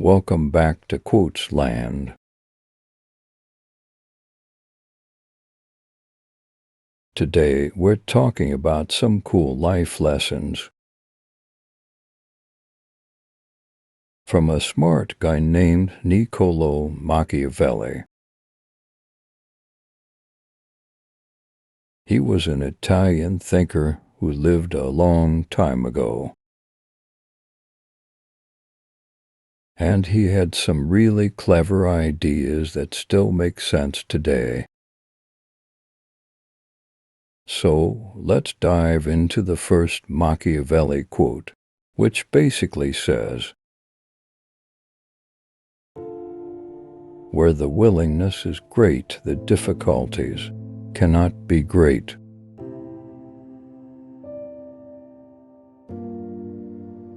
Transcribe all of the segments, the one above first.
Welcome back to Quotes Land. Today, we're talking about some cool life lessons from a smart guy named Niccolo Machiavelli. He was an Italian thinker who lived a long time ago. And he had some really clever ideas that still make sense today. So let's dive into the first Machiavelli quote, which basically says, "Where the willingness is great, the difficulties cannot be great."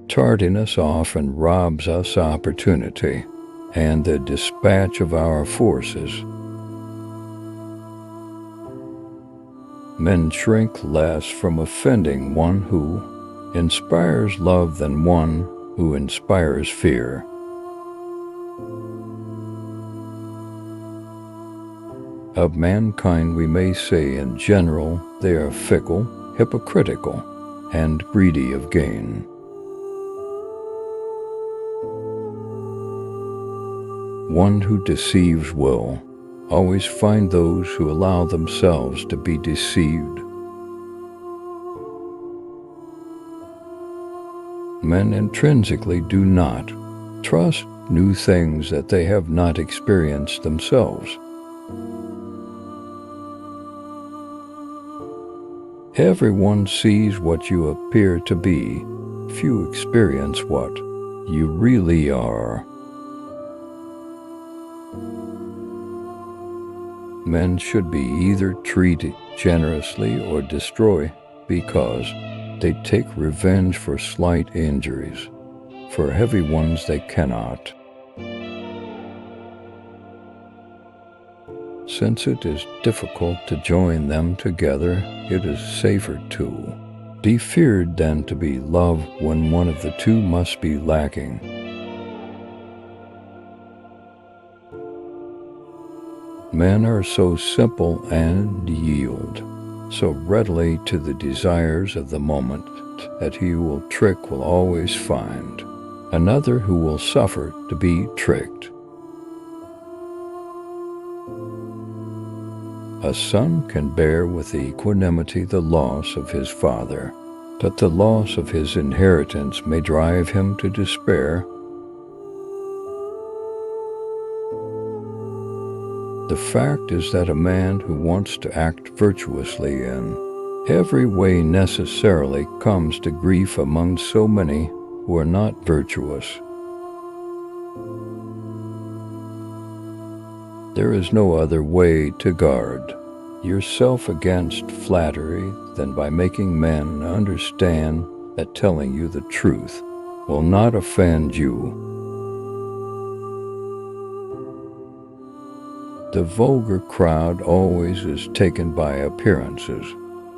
Tardiness often robs us opportunity and the dispatch of our forces. Men shrink less from offending one who inspires love than one who inspires fear. Of mankind we may say in general they are fickle, hypocritical, and greedy of gain. One who deceives will always find those who allow themselves to be deceived. Men intrinsically do not trust new things that they have not experienced themselves. Everyone sees what you appear to be. Few experience what you really are. Men should be either treated generously or destroy because they take revenge for slight injuries. For heavy ones they cannot. Since it is difficult to join them together, it is safer to be feared than to be loved when one of the two must be lacking. Men are so simple and yield so readily to the desires of the moment that he who will trick will always find another who will suffer to be tricked. A son can bear with equanimity the loss of his father, but the loss of his inheritance may drive him to despair. The fact is that a man who wants to act virtuously in every way necessarily comes to grief among so many who are not virtuous. There is no other way to guard yourself against flattery than by making men understand that telling you the truth will not offend you. The vulgar crowd always is taken by appearances,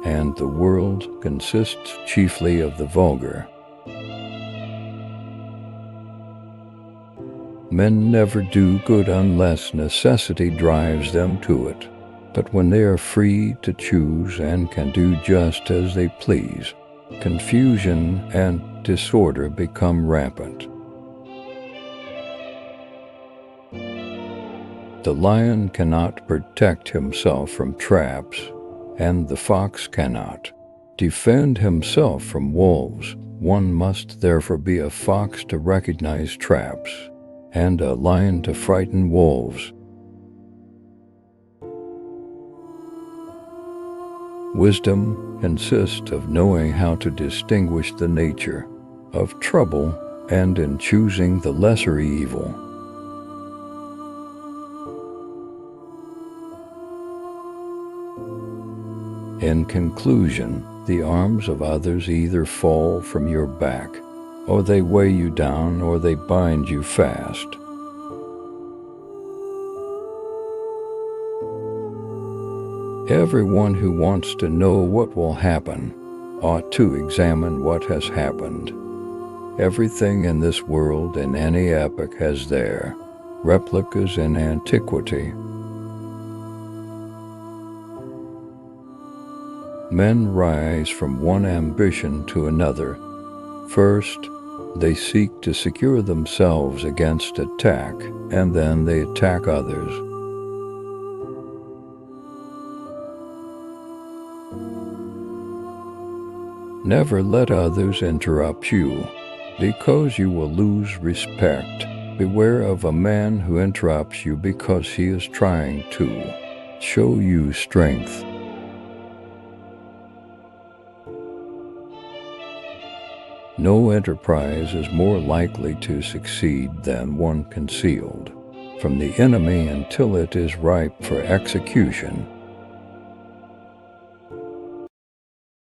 and the world consists chiefly of the vulgar. Men never do good unless necessity drives them to it, but when they are free to choose and can do just as they please, confusion and disorder become rampant. The lion cannot protect himself from traps, and the fox cannot defend himself from wolves. One must therefore be a fox to recognize traps, and a lion to frighten wolves. Wisdom consists of knowing how to distinguish the nature of trouble and in choosing the lesser evil. In conclusion, the arms of others either fall from your back, or they weigh you down, or they bind you fast. Everyone who wants to know what will happen ought to examine what has happened. Everything in this world in any epoch has their replicas in antiquity. Men rise from one ambition to another. First, they seek to secure themselves against attack, and then they attack others. Never let others interrupt you, because you will lose respect. Beware of a man who interrupts you because he is trying to show you strength. No enterprise is more likely to succeed than one concealed from the enemy until it is ripe for execution.